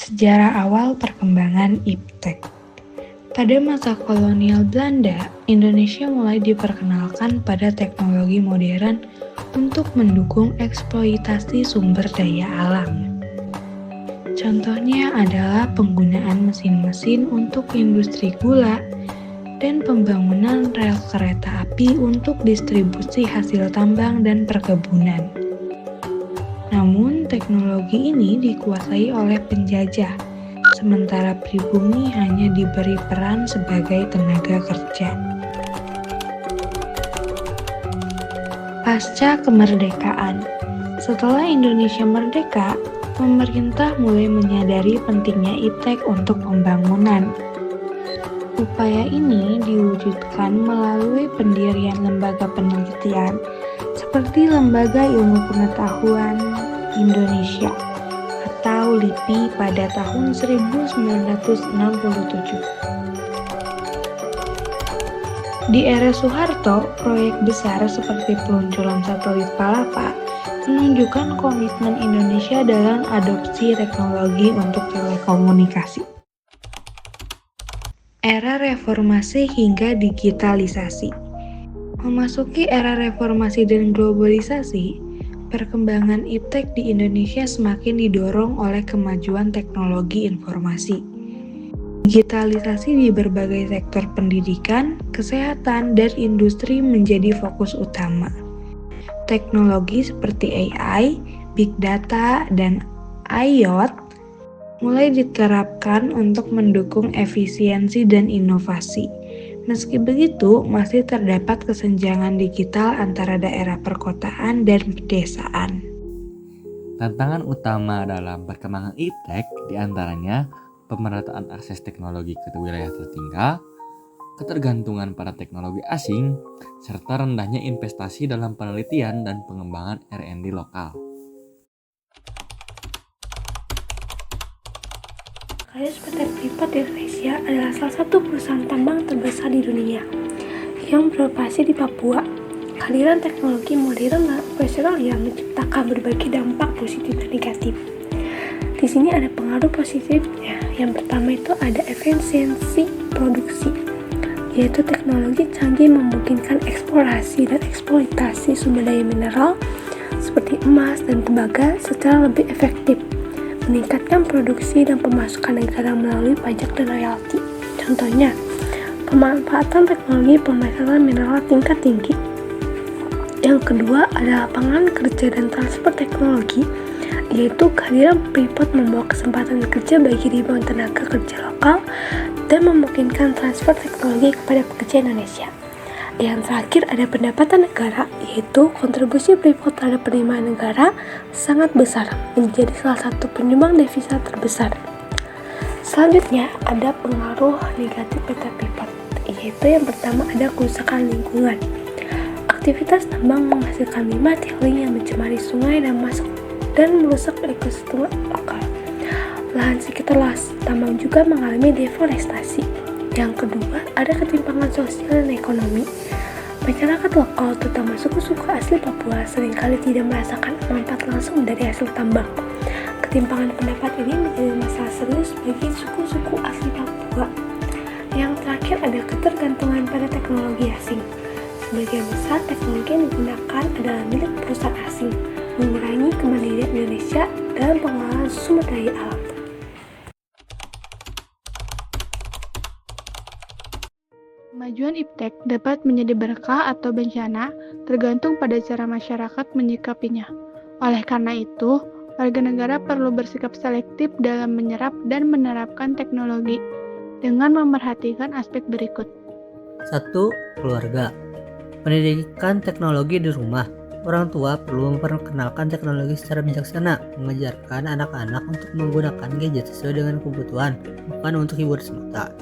Sejarah awal perkembangan iptek. Pada masa kolonial Belanda, Indonesia mulai diperkenalkan pada teknologi modern untuk mendukung eksploitasi sumber daya alam. Contohnya adalah penggunaan mesin-mesin untuk industri gula dan pembangunan rel kereta api untuk distribusi hasil tambang dan perkebunan. Namun, teknologi ini dikuasai oleh penjajah, sementara pribumi hanya diberi peran sebagai tenaga kerja. Pasca kemerdekaan. Setelah Indonesia merdeka, pemerintah mulai menyadari pentingnya iptek untuk pembangunan. Upaya ini diwujudkan melalui pendirian lembaga penelitian seperti Lembaga Ilmu Pengetahuan Indonesia atau LIPI pada tahun 1967. Di era Soeharto, proyek besar seperti peluncuran satelit Palapa menunjukkan komitmen Indonesia dalam adopsi teknologi untuk telekomunikasi. Era reformasi hingga digitalisasi. Memasuki era reformasi dan globalisasi, perkembangan iptek di Indonesia semakin didorong oleh kemajuan teknologi informasi. Digitalisasi di berbagai sektor pendidikan, kesehatan, dan industri menjadi fokus utama. Teknologi seperti AI, Big Data, dan IoT mulai diterapkan untuk mendukung efisiensi dan inovasi. Meski begitu, masih terdapat kesenjangan digital antara daerah perkotaan dan pedesaan. Tantangan utama dalam perkembangan iptek diantaranya pemerataan akses teknologi ke wilayah tertinggal, ketergantungan pada teknologi asing, serta rendahnya investasi dalam penelitian dan pengembangan R&D lokal. KS PT Freeport Indonesia adalah salah satu perusahaan tambang terbesar di dunia yang beroperasi di Papua. Kehadiran teknologi modern dan operasional yang menciptakan berbagai dampak positif dan negatif. Di sini ada pengaruh positifnya. Yang pertama itu ada efisiensi produksi, yaitu teknologi canggih memungkinkan eksplorasi dan eksploitasi sumber daya mineral seperti emas dan tembaga secara lebih efektif, meningkatkan produksi dan pemasukan negara melalui pajak dan royalti. Contohnya, pemanfaatan teknologi pemasaran mineral tingkat tinggi. Yang kedua adalah lapangan kerja dan transfer teknologi, yaitu kehadiran Freeport membawa kesempatan kerja bagi ribuan tenaga kerja lokal dan memungkinkan transfer teknologi kepada pekerja Indonesia. Yang terakhir ada pendapatan negara, yaitu kontribusi Freeport terhadap penerimaan negara sangat besar, menjadi salah satu penyumbang devisa terbesar. Selanjutnya ada pengaruh negatif PT Freeport, yaitu yang pertama ada kerusakan lingkungan. Aktivitas tambang menghasilkan limbah tiling yang mencemari sungai dan merusak ekosistem lokal. Lahan sekitar tambang juga mengalami deforestasi. Yang kedua, ada ketimpangan sosial dan ekonomi. Masyarakat lokal, terutama suku-suku asli Papua, seringkali tidak merasakan manfaat langsung dari hasil tambang. Ketimpangan pendapat ini menjadi masalah serius bagi suku-suku asli Papua. Yang terakhir, ada ketergantungan pada teknologi asing. Sebagian besar teknologi yang digunakan adalah milik perusahaan asing, mengurangi kemandirian Indonesia dalam pengelolaan sumber daya alam. Kemajuan iptek dapat menjadi berkah atau bencana tergantung pada cara masyarakat menyikapinya. Oleh karena itu, warga negara perlu bersikap selektif dalam menyerap dan menerapkan teknologi dengan memerhatikan aspek berikut. 1. Keluarga. Pendidikan teknologi di rumah. Orang tua perlu memperkenalkan teknologi secara bijaksana, mengajarkan anak-anak untuk menggunakan gadget sesuai dengan kebutuhan, bukan untuk hiburan semata.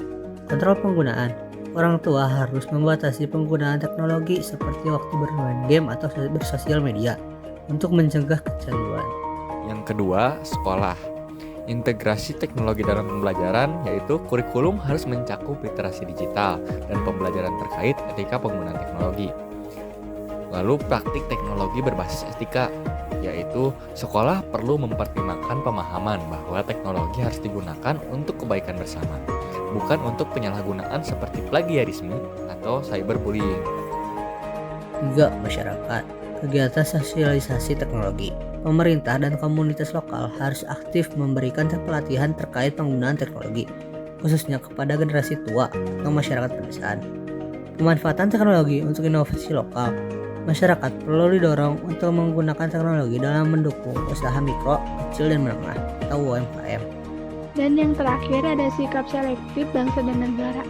Kontrol penggunaan. Orang tua harus membatasi penggunaan teknologi seperti waktu bermain game atau bersosial media untuk mencegah kecanduan. Yang kedua, sekolah. Integrasi teknologi dalam pembelajaran, yaitu kurikulum harus mencakup literasi digital dan pembelajaran terkait etika penggunaan teknologi. Lalu praktik teknologi berbasis etika, yaitu sekolah perlu mempertimbangkan pemahaman bahwa teknologi harus digunakan untuk kebaikan bersama, bukan untuk penyalahgunaan seperti plagiarisme atau cyberbullying. 3. Masyarakat. Kegiatan sosialisasi teknologi. Pemerintah dan komunitas lokal harus aktif memberikan pelatihan terkait penggunaan teknologi, khususnya kepada generasi tua atau masyarakat pedesaan. Pemanfaatan teknologi untuk inovasi lokal. Masyarakat perlu didorong untuk menggunakan teknologi dalam mendukung usaha mikro, kecil, dan menengah atau UMKM. Dan yang terakhir ada sikap selektif bangsa dan negara.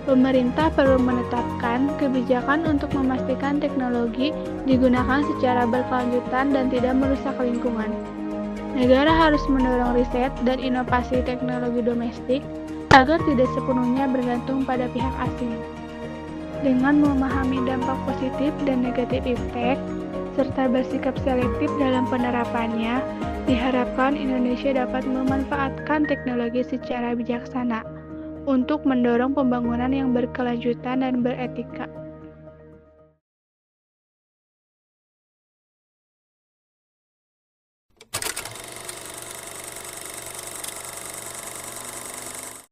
Pemerintah perlu menetapkan kebijakan untuk memastikan teknologi digunakan secara berkelanjutan dan tidak merusak lingkungan. Negara harus mendorong riset dan inovasi teknologi domestik agar tidak sepenuhnya bergantung pada pihak asing. Dengan memahami dampak positif dan negatif iptek, serta bersikap selektif dalam penerapannya, diharapkan Indonesia dapat memanfaatkan teknologi secara bijaksana untuk mendorong pembangunan yang berkelanjutan dan beretika.